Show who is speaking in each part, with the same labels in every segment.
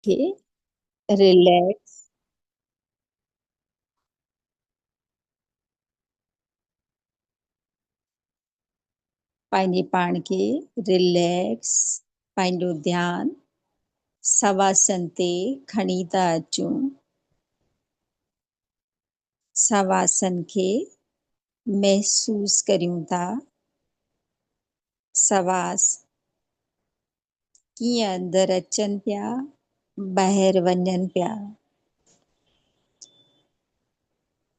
Speaker 1: के रिलैक्स पंहिंजे पाण खे रिलैक्स पंहिंजो ध्यानु सवासन ते खणी था अचूं। सवासन खे महसूस करियूं था। सवास कीअं अंदरि अचनि पिया ॿाहिरि वञनि पिया।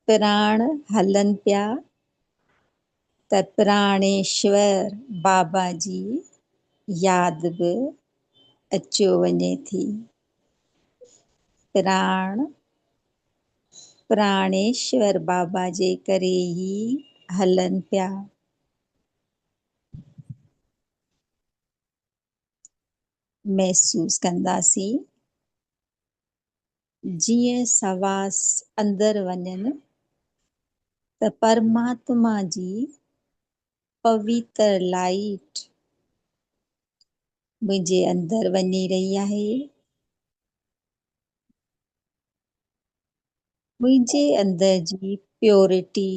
Speaker 1: प्राण हलनि पिया त प्राणेश्वर बाबा जी यादि बि अचियो वञे थी। प्राण प्राणेश्वर बाबा जे करे ई हलनि पिया। महसूस कंदासीं जीअं सवास अंदरि वञनि त परमात्मा जी पवित्र लाइट मुंहिंजे अंदरि वञी रही आहे। मुंहिंजे अंदरि जी प्योरिटी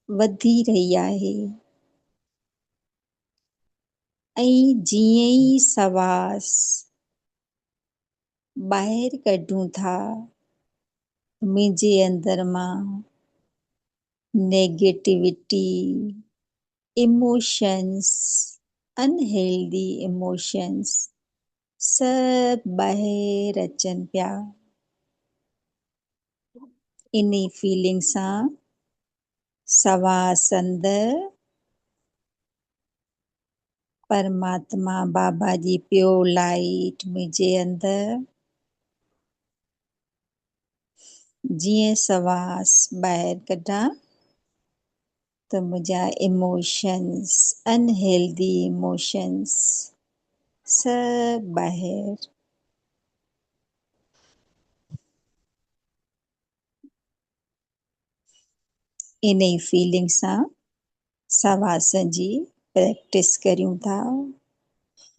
Speaker 1: वधी रही आहे। ऐं जीअं ई सवास ॿाहिरि कढूं था मुंहिंजे अंदरि मां नेगेटिविटी इमोशंस अनहेल्दी इमोशंस सभु ॿाहिरि अचनि पिया। इन फीलिंग सां सवास अंदरि परमात्मा बाबा जी प्योर लाइट मुंहिंजे अंदरि जीअं सवास ॿाहिरि कढां त मुंहिंजा इमोशंस अनहेल्दी इमोशंस सभु ॿाहिरि इन ई फीलिंग सां सवास जी प्रैक्टिस करियूं था।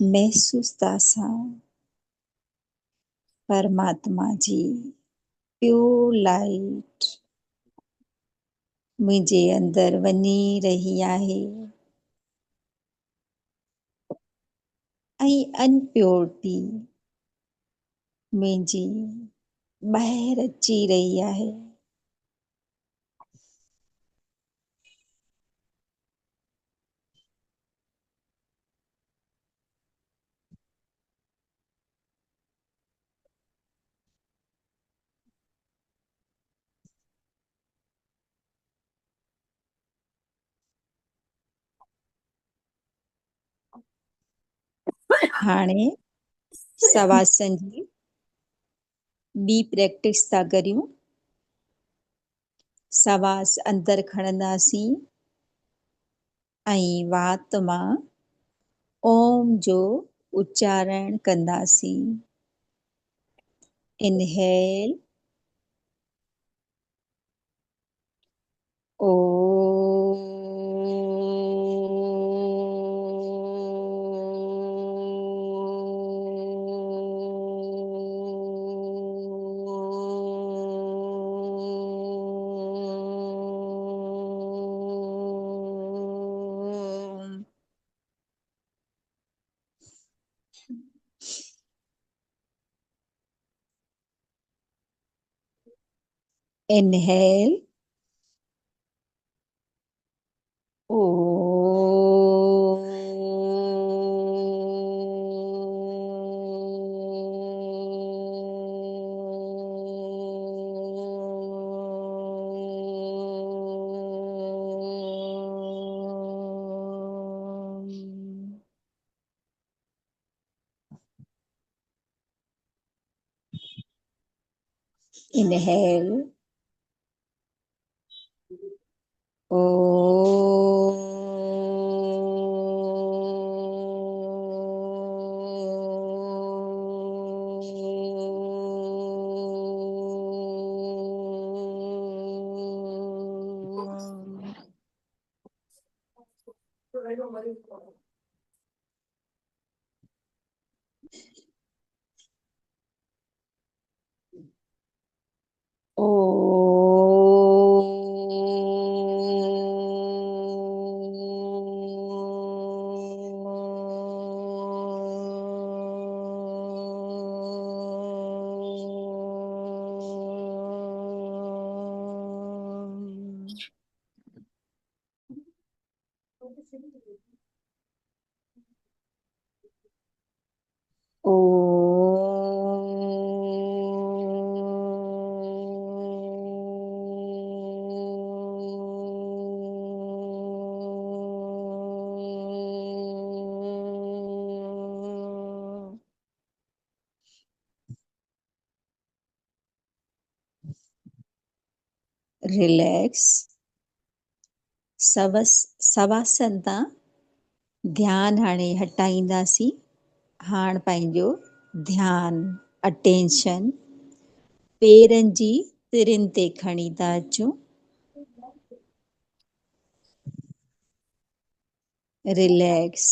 Speaker 1: महसूस था सां परमात्मा जी प्योर लाइट मुंहिंजे अंदरि वञी रही आहे ऐं अनप्योरिटी मुंहिंजी ॿाहिरि अची रही आहे। हाणे सवासन जी ॿी प्रैक्टिस था करियूं। सवास अंदरि खणंदासीं ऐं वात मां ओम जो उच्चारण कंदासीं। इनहेल ओ इनहेल ओ इनहेल ओ ओ ओ रिलैक्स सवासन तां ध्यानु हाणे हटाईंदासीं। हाण पंहिंजो ध्यानु अटेंशन पेरनि जी तिरिन ते खणी था अचूं। रिलैक्स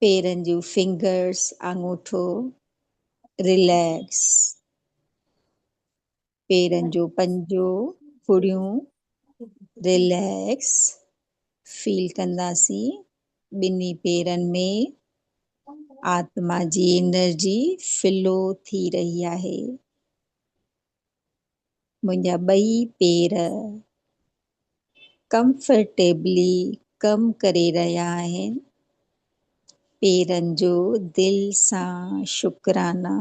Speaker 1: पेरनि जूं फिंगर्स आङूठो रिलैक्स पेरनि जो पंजो फुड़ियूं रिलैक्स फील कंदासीं ॿिन्ही पेरनि में आत्मा जी एनर्जी फ्लो थी रही आहे। मुंहिंजा ॿई पेर कंफर्टेबली कमु करे रहिया आहिनि। पेरनि जो दिलि सां शुकराना।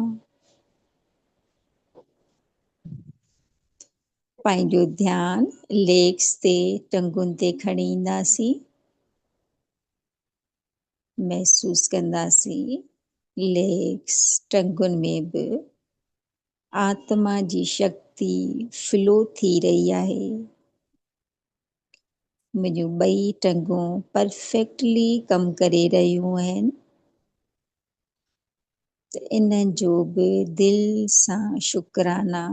Speaker 1: पंहिंजो ध्यानु लेग्स ते टंगुनि ते खणी ईंदासीं। महसूस कंदासीं लेग्स टंगुनि में बि आत्मा जी शक्ति फ्लो थी रही आहे। मुंहिंजूं ॿई टंगूं परफेक्टली कमु करे रहियूं आहिनि। त इन्हनि जो बि दिलि सां शुकराना।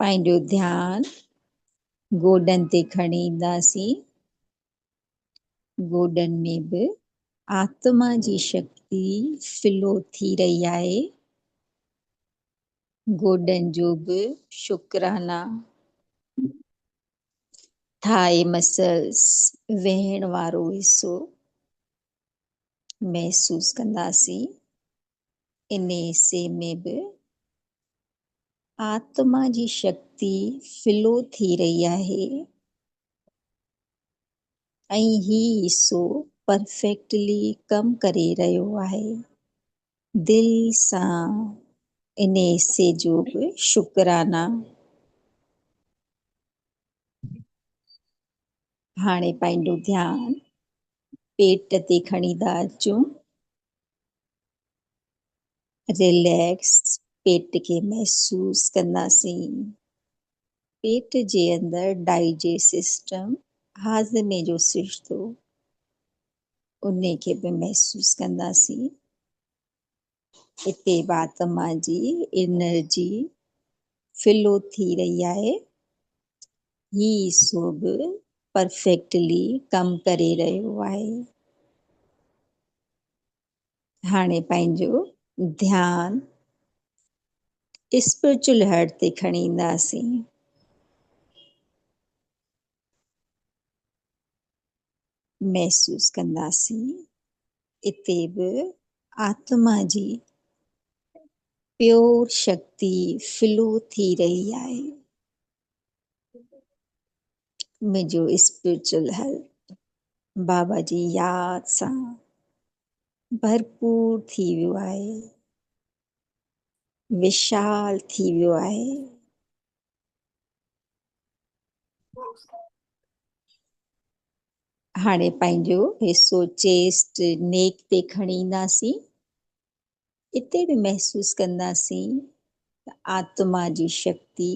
Speaker 1: पंहिंजो ध्यानु गोॾनि ते खणी ईंदासीं। गोॾनि में बि आत्मा जी शक्ति फ्लो थी रही आहे। गोॾनि जो बि शुकराना। थाई मसल्स वेहण वारो हिसो महसूस कंदासीं। इन हिसे में बि आत्मा जी शक्ति फ्लो थी रही आहे ऐं ही हिसो परफेक्टली कमु करे रहियो आहे। दिलि सां इन हिसे जो बि शुकराना। हाणे पंहिंजो ध्यानु पेट ते खणी था अचूं। रिलैक्स पेट खे महसूस कंदासीं। पेट जे अंदरि डाइजेस्ट सिस्टम हाज़मे जो सिरिश्तो उन खे बि महसूस कंदासीं। हिते बि आत्मा जी एनर्जी फ्लो थी रही आहे। ही हिसो बि परफेक्टली कमु करे रहियो आहे। हाणे पंहिंजो ध्यानु स्पिरिचुअल हर्ट ते खणी ईंदासीं। महसूस कंदासीं इते बि आत्मा जी प्योर शक्ति फ्लो थी रही आहे। मुंहिंजो स्पिरिचुअल हेल्थ बाबा जी यादि सां भरपूर थी वियो आहे। विशाल थी वियो आहे। हाणे पंहिंजो हिसो चेस्ट नेक ते खणी ईंदासीं। इते बि महसूस कंदासीं त आत्मा जी शक्ति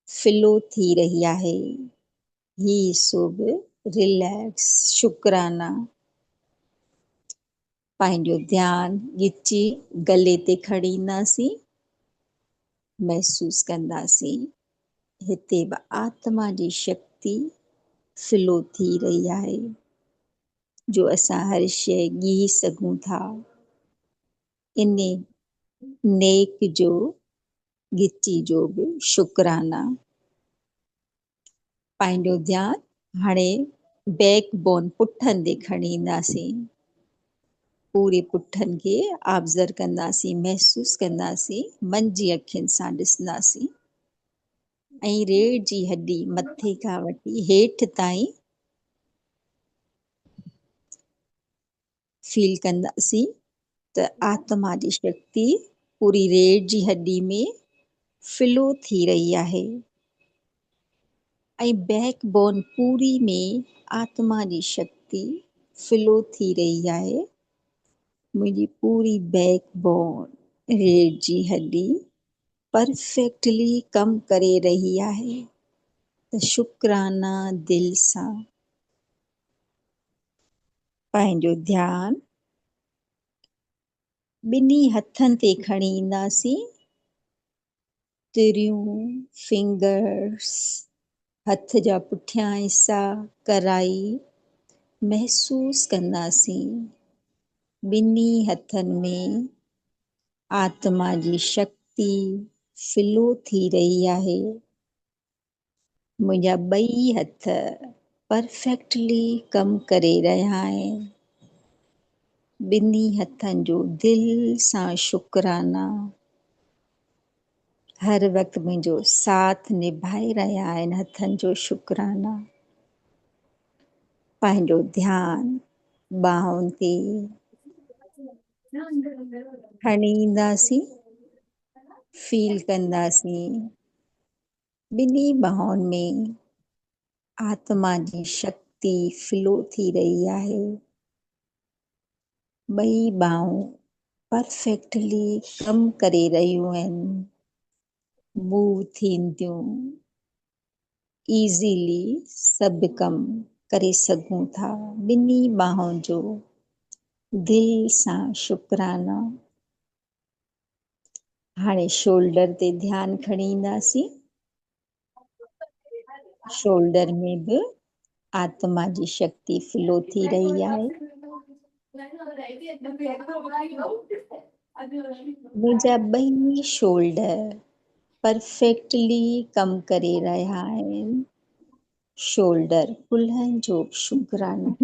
Speaker 1: फ्लो थी रही आहे। ही हिसो बि रिलैक्स शुकराना। पंहिंजो ध्यानु ॻिची गले ते खणी ईंदासीं। महसूस कंदासीं हिते बि आत्मा जी शक्ति फ्लो थी रही आहे, जो असां हर शइ ॻीह सघूं था। इन नेक जो ॻिची जो बि शुकराना। पंहिंजो ध्यानु हाणे बैकबोन पुठनि ते खणी ईंदासीं। पूरे पुठनि खे ऑब्ज़र्व कंदासीं, महसूसु कंदासीं, मन जी अखियुनि सां ॾिसंदासीं। ऐं रीढ़ जी हड्डी मथे खां वठी हेठि ताईं फील कंदासीं त आत्मा जी शक्ति पूरी रीढ़ जी हड्डी में फ्लो थी रही आहे। ऐं बैकबोन पूरी में आत्मा जी शक्ति फ्लो थी रही आहे। मुंहिंजी पूरी बैकबोन रीढ़ जी हड्डी परफेक्टली कमु करे रही आहे। त शुक्राना दिल सां पंहिंजो ध्यानु ॿिन्ही हथनि ते खणी ईंदासीं। तिरियूं फिंगर्स, हथ जा पुठियां हिसा, कराई महसूसु कंदासीं। ॿिन्ही हथनि में आत्मा जी शक्ति फ्लो थी रही आहे। मुंहिंजा ॿई हथ परफेक्टली कमु करे रहिया आहिनि। ॿिन्ही हथनि जो दिलि सां शुकराना। हर वक़्तु मुंहिंजो साथ निभाए रहिया आहिनि हथनि जो शुकराना। पंहिंजो ध्यानु ॿाहुनि ते खणी ईंदासीं। फील कंदासीं ॿिन्ही ॿाहुनि में आत्मा जी शक्ति फ्लो थी रही आहे। ॿई ॿाहूं परफेक्टली कमु करे रहियूं आहिनि। मूव थींदियूं ईज़ीली सभु कमु करे सघूं था। ॿिन्ही ॿाहुनि जो दिलि सां शुकराना। हाणे शोल्डर ते ध्यानु खणी ईंदासीं। शोल्डर में बि आत्मा जी शक्ति फ्लो थी रही आहे। मुंहिंजा ॿई शोल्डर परफेक्टली कमु करे रहिया आहिनि। शोल्डर कुल्हनि जो शुकराना।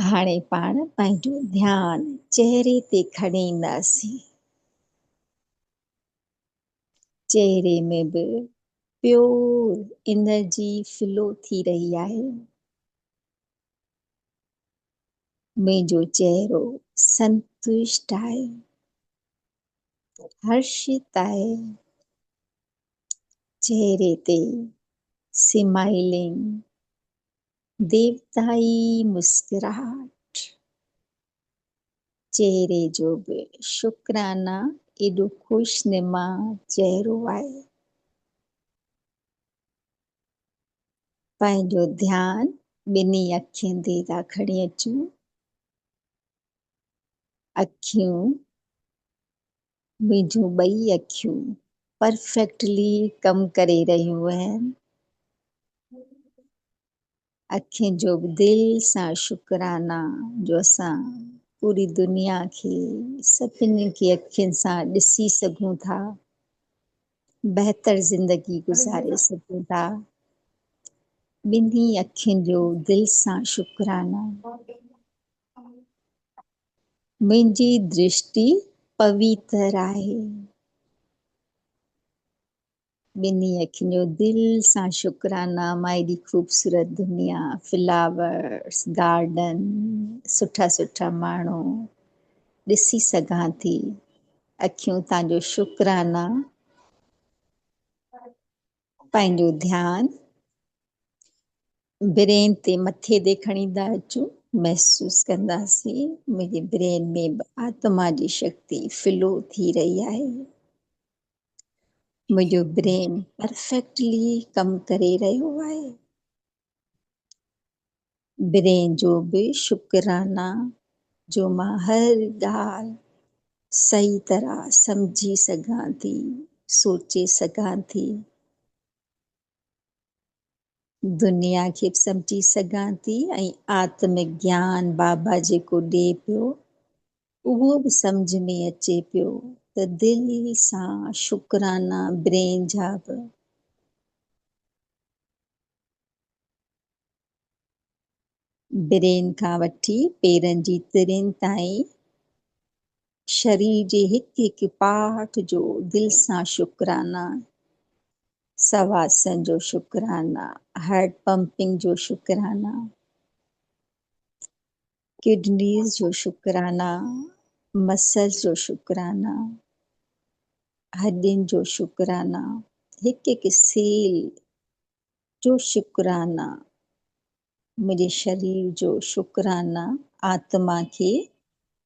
Speaker 1: हाणे पाण पंहिंजो ध्यानु चेहरे ते खणी ईंदासीं। चेहरे में बि प्योर एनर्जी फ्लो थी रही आहे। मुंहिंजो चेहरो संतुष्ट आहे, हर्षित आहे। चेहरे ते स्माइलिंग देवताई मुस्कुराहट। चेहरे जो बि शुकराना। एॾो ख़ुशनुमा चेहरो आहे। पंहिंजो ध्यानु ॿिन्ही अखियुनि ते था खणी अचूं। अखियूं मुंहिंजूं ॿई अखियूं परफेक्टली कमु करे रहियूं आहिनि। अखियुनि जो बि दिलि सां शुकराना जो असां पूरी दुनिया खे सभिनी खे अखियुनि सां ॾिसी सघूं था। बहितर ज़िंदगी गुज़ारे सघूं था। ॿिन्ही अखियुनि जो दिलि सां शुकराना। मुंहिंजी दृष्टि पवित्र आहे। ॿिन्ही अखियुनि जो दिलि सां शुकराना। मां एॾी ख़ूबसूरत दुनिया, फ्लावर्स, गार्डन, सुठा सुठा माण्हू ॾिसी सघां थी। अखियूं तव्हांजो शुकराना। पंहिंजो ध्यानु ब्रेन ते मथे ते खणी था अचूं। महसूसु कंदासीं मुंहिंजे ब्रेन में बि आत्मा जी शक्ति फ्लो थी रही आहे। मुंहिंजो ब्रेन परफेक्टली कमु करे रहियो आहे। ब्रेन जो बि शुकराना जो मां हर ॻाल्हि सही तरह सम्झी सघां थी, सोचे सघां थी। दुनिया खे बि सम्झी सघां थी ऐं आत्मज्ञान बाबा जेको ॾिए पियो उहो बि सम्झ में अचे पियो त दिलि सां शुकराना ब्रेन जा बि ब्रेन खां वठी पेरनि जी तिरियुनि ताईं शरीर जे हिकु हिकु पार्ट जो दिलि सां शुकराना, सवासन जो शुकराना, हार्ट पंपिंग जो शुकराना, किडनीज़ जो शुकराना, मसल्स जो शुकराना, हॾियुनि जो शुकराना, हिकु हिकु सेल जो शुकराना, मुंहिंजे शरीर जो शुकराना, आत्मा खे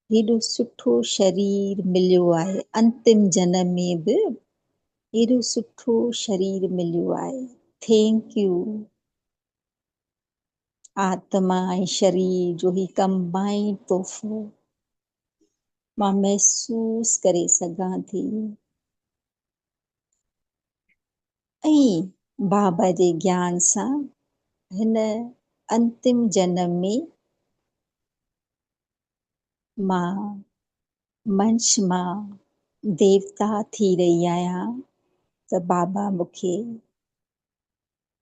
Speaker 1: हेॾो सुठो शरीर मिलियो आहे, अंतिम जनम में बि हेॾो सुठो शरीर मिलियो आहे। Thank U. आत्मा ऐं शरीर जो ही कंबाइंड तोहफ़ो मां महसूस करे सघां थी ऐं बाबा जे ज्ञान सां हिन अंतिम जनम में मां मंश मां देवता थी रही आहियां त बाबा मूंखे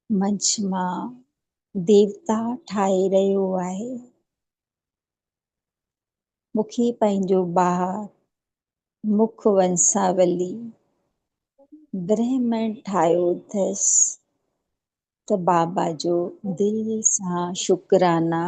Speaker 1: मंश मां देवता ठाहे रहियो आहे। मूंखे पंहिंजो ॿार मुख वंशावली ब्रह्मन ठाहियो अथसि त बाबा जो दिलि सां शुकराना,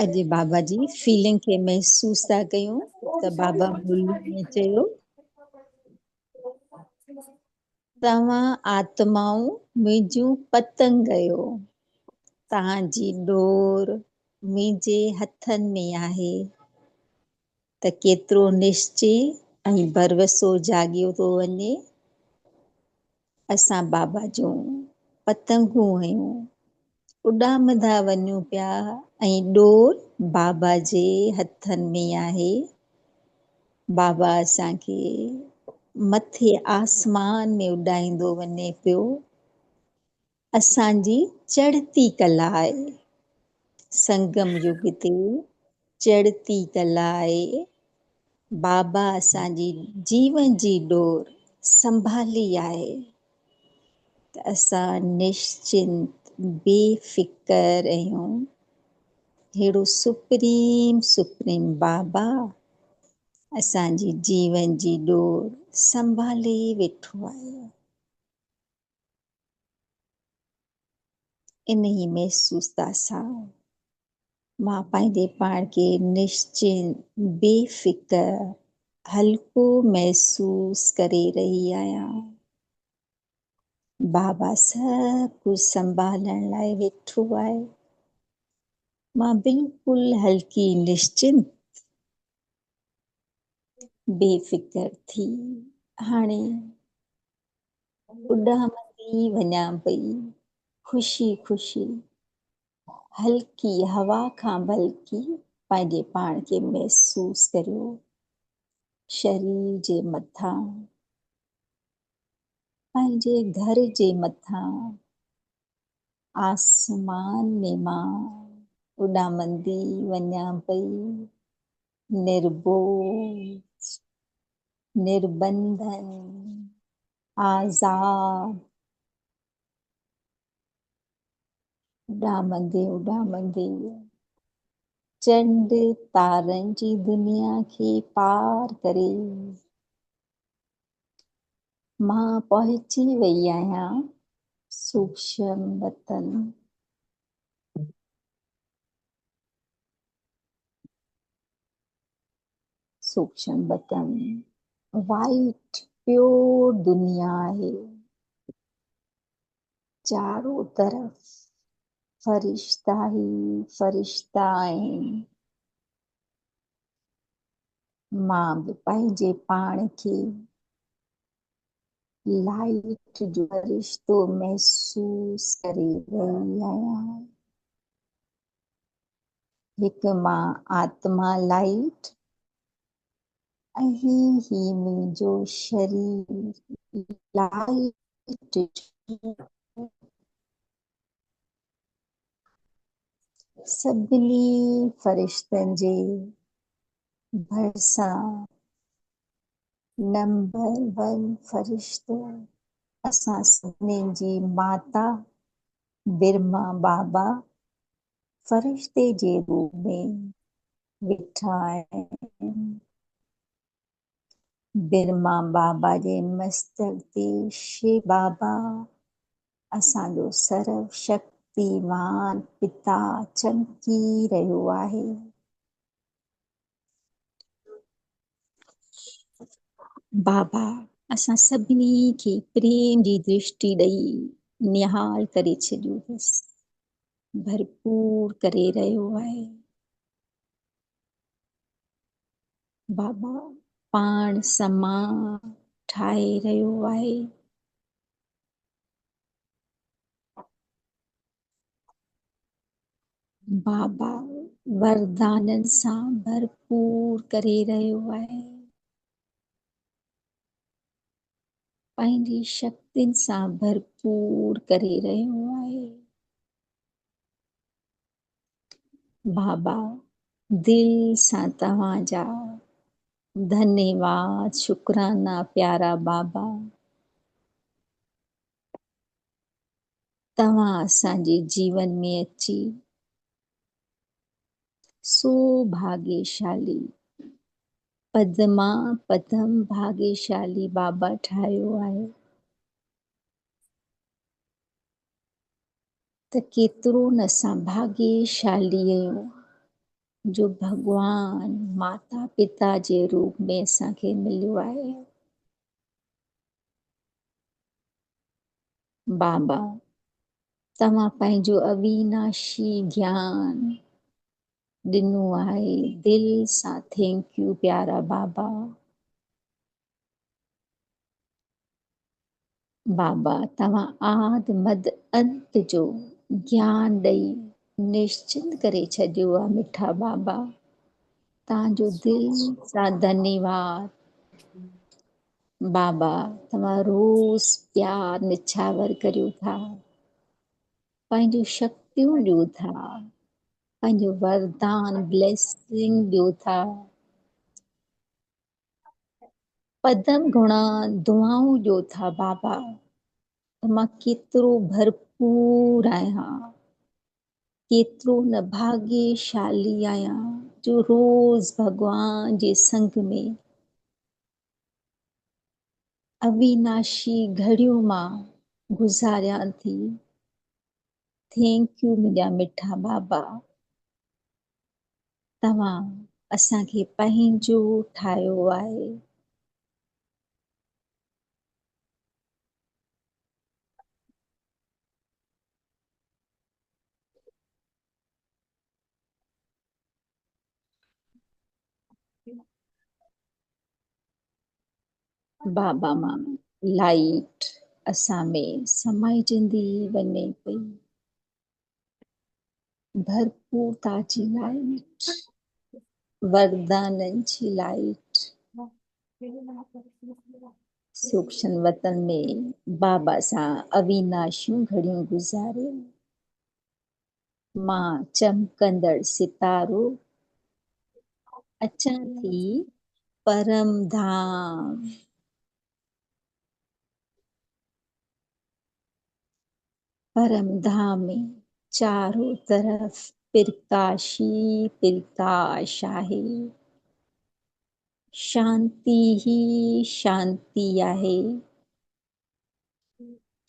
Speaker 1: अॼु बाबा जी फीलिंग खे महसूस था कयूं त बाबा मुरली में चयो तव्हां आत्माऊं मुंहिंजूं पतंग आहियो, तव्हांजी डोर मुंहिंजे हथनि में आहे त केतिरो निश्चय ऐं भरवसो जाॻियो थो वञे। असां बाबा जूं पतंगूं आहियूं, उॾामंदा वञूं पिया ऐं डोर बाबा जे हथनि में आहे। बाबा असांखे मथे आसमान में उॾाईंदो वञे पियो। असांजी चढ़ती कला आहे, संगम युग ते चढ़ती कला आहे। बाबा असांजी जीवन जी डोर संभाली आहे त असां निश्चिंत बेफ़िकर आहियूं। हेड़ो सुप्रीम बाबा असांजी जीवन जी डोर संभाले वेठो आहे। इन ई महसूसता सां मां पंहिंजे पाण खे निश्चिंत बेफ़िकर हल्को महसूस करे रही आहियां। बाबा सभु कुझु संभालण लाइ वेठो आहे। मां बिल्कुलु हल्की निश्चिंत बेफ़िकर थी हाणे उॾामंदी वञां पई, ख़ुशी ख़ुशी हल्की हवा खां बल्कि पंहिंजे पाण खे महसूस करियो शरीर जे मथां, पंहिंजे घर जे मथां आसमान में मां उॾामंदी वञां पई, निर्बोझ, निर्बंधन, आज़ाद, उॾामंदे उॾामंदे चंड तारनि जी दुनिया खे पार करे मां पहुची वई आहियां सूक्ष्म वतन। सूक्ष्म वतन वाइट प्योर दुनिया आहे, चारों तरफ फरिश्ता ही फरिश्ता आहिनि। मां बि पंहिंजे पाण खे लाइट जो रिश्तो महसूस करे रही आहियां। हिकु मां आत्मा लाइट ऐं ही मुंहिंजो शरीर लाइट सभिनी फ़रिश्तनि जे भरिसां नंबर 1 फ़रिश्तो असां सभिनीनि जी माता ब्रह्मा बाबा फ़रिश्ते जे रूप में वेठा आहिनि। ब्रह्मा बाबा जे मस्तक ते शिव बाबा असांजो सर्व शक्तिमान पिता चमकी रहियो आहे। बाबा असां सभिनी खे प्रेम जी दृष्टि ॾेई निहाल करे छॾियो अथसि, भरपूर करे रहियो आहे। बाबा पाण समा ठाहे रहियो आहे। बाबा वरदाननि सां भरपूर करे रहियो आहे। पंहिंजी शक्तियुनि सां भरपूर करे रहियो आहे। बाबा दिल सां तव्हांजा धन्यवाद शुक्राना प्यारा बाबा। तव्हां असांजे जीवन में अची सो भाग्यशाली पदमा पदम भाग्यशाली बाबा ठाहियो आहे। त केतिरो न असां भाग्यशाली आहियूं जो भगवान माता पिता जे रूप में असांखे मिलियो आहे। बाबा तव्हां पंहिंजो अविनाशी ज्ञान ॾिनो आहे। दिल सां थैंक यू प्यारा बाबा। बाबा तव्हां आदि मद अंत जो ज्ञान ॾेई निश्चिंत करे छॾियो आहे मिठा बाबा। तव्हांजो दिल सां धन्यवाद। बाबा तव्हां रोज़ प्यार निछावर करियो था, पंहिंजूं शक्तियूं ॾियो था, पंहिंजो वरदान ब्लेसिंग ॾियो था। पदम गुणा दुआऊं ॾियो था बाबा। मां केतिरो भरपूर आहियां, केतिरो न भाग्यशाली आहियां जो रोज़ भगवान जे संग में अविनाशी घड़ियूं मां गुज़ारियां थी। थैंक यू मुंहिंजा मिठा बाबा। तव्हां असांखे पंहिंजो ठाहियो आहे। बाबा मां लाइट असां में समाइजंदी वञे पई, भरपूरता जी लाइट, वरदाननि जी लाइट। सूक्ष्म वतन में बाबा सां अविनाशियूं घड़ियूं गुज़ारे। मां चमकंदड़ सितारो अचां थी परम धाम। परम धाम में चारों तरफ प्रकाशी प्रकाश आहे। शांति ही शांति आहे।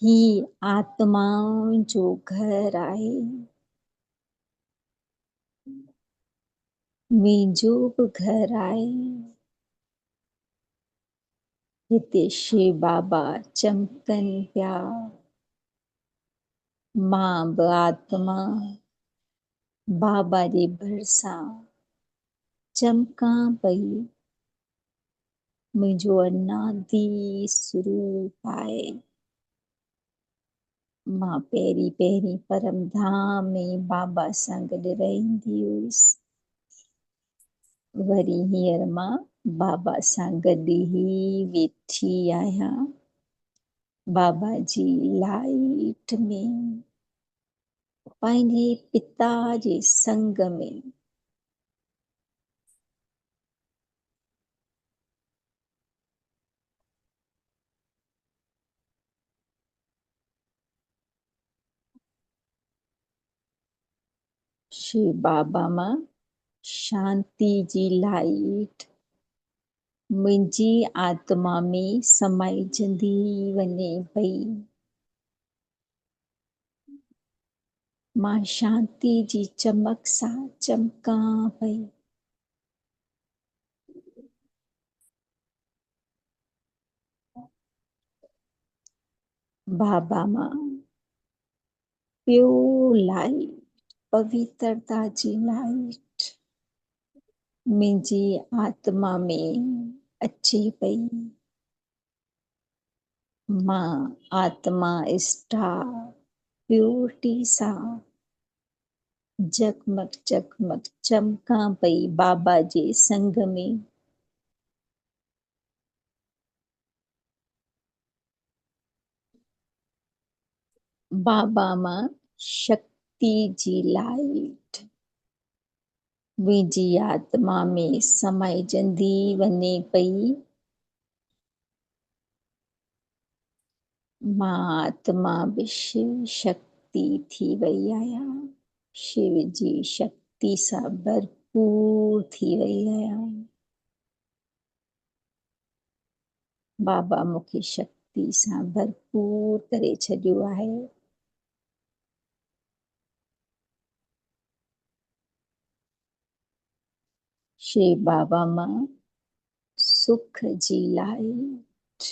Speaker 1: ही आत्माउनि जो घर आहे। मुंहिंजो बि घर आहे। हिते शिव बाबा चमकनि पिया। मां बि आत्मा बाबा जे भरिसां चमकां पई। मुंहिंजो अनादि स्वरूप आहे। मां पहिरीं परम धाम में बाबा सां गॾु रहंदी हुअसि। वरी हींअर मां बाबा सां गॾु ई वेठी आहियां, बाबा जी लाइट में, पंहिंजे पिता जे संग में। श्री बाबा मां शांति जी लाइट मुंहिंजी आत्मा में समाइजंदी वञे पई। मां शांति जी चमक सां चमकां पई। बाबा मां प्योर लाइट, पवित्रता जी लाइट मुंहिंजी आत्मा में अचे पई। मां आत्मा स्टार प्योरिटी सां जगमग जगमग चमकां पई बाबा जे संग में। बाबा मां शक्ति जी लाइट मुंहिंजी आत्मा में समाइजंदी वञे पई। मां आत्मा बि शिव शक्ति थी वई आहियां, शिव जी शक्ति सां भरपूर थी वई आहियां। बाबा मूंखे शक्ति सां भरपूर करे छॾियो आहे। श्री बाबा मां सुख जी लाइट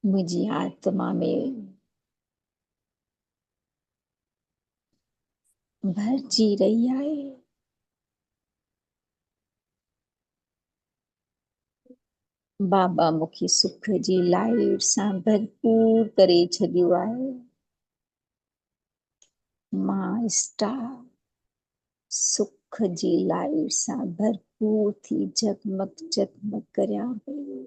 Speaker 1: मुंहिंजी आत्मा में भरजी रही आहे। बाबा मूंखे सुख जी लाइट सां भरपूर करे छॾियो आहे। मां स्टार सुख जी लाइट सां भरपूर थी जगमग जगमग करियां पई।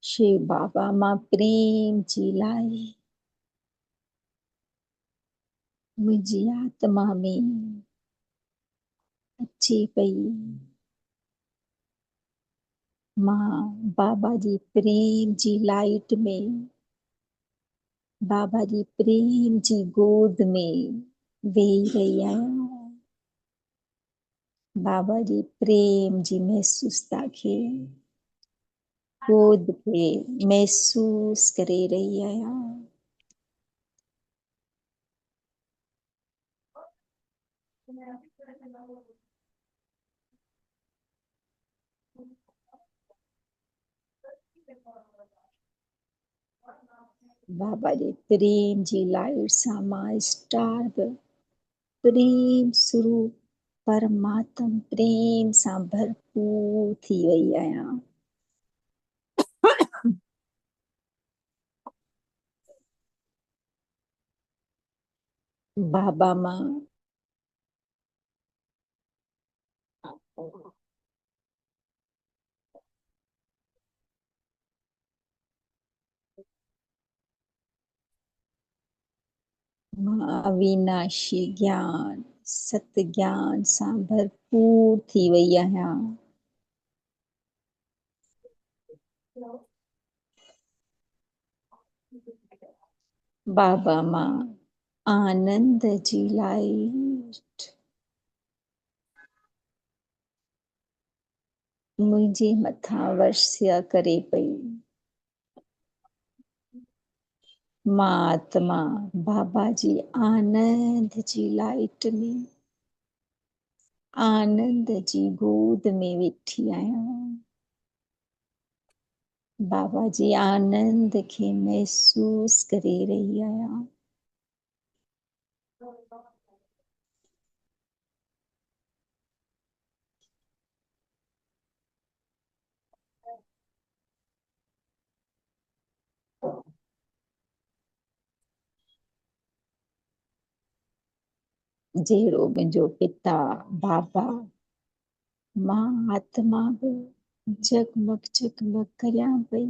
Speaker 1: श्री बाबा मां प्रेम जी लाइट मुंहिंजी आत्मा में अचे पई। मां बाबा जी प्रेम जी लाइट में, बाबा जी प्रेम जी गोद में वेही रही आहियां। बाबा जी प्रेम जी महसूसता खे गोद खे महसूस करे रही आहियां। बाबा जे प्रेम जी लाइट सां मां स्टार बि प्रेम स्वरूप परमात्म प्रेम सां भरपूर थी वई आहियां। बाबा मां अविनाशी ज्ञान सत ज्ञान सां भरपूर थी वई आहियां। बाबा मां आनंद जी लाइट मुंहिंजे मथां वर्षा करे पई। मां आत्मा बाबा जी आनंद जी लाइट में आनंद जी गोद में वेठी आहियां। बाबा जी आनंद खे महसूस करे रही आहियां। जहिड़ो मुंहिंजो पिता बाबा, मां आत्मा बि जगमग जगमग करियां पई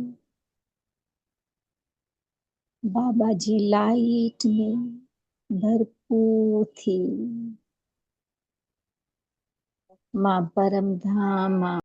Speaker 1: बाबा जी लाइट में भरपूर थी। मां परम धाम मां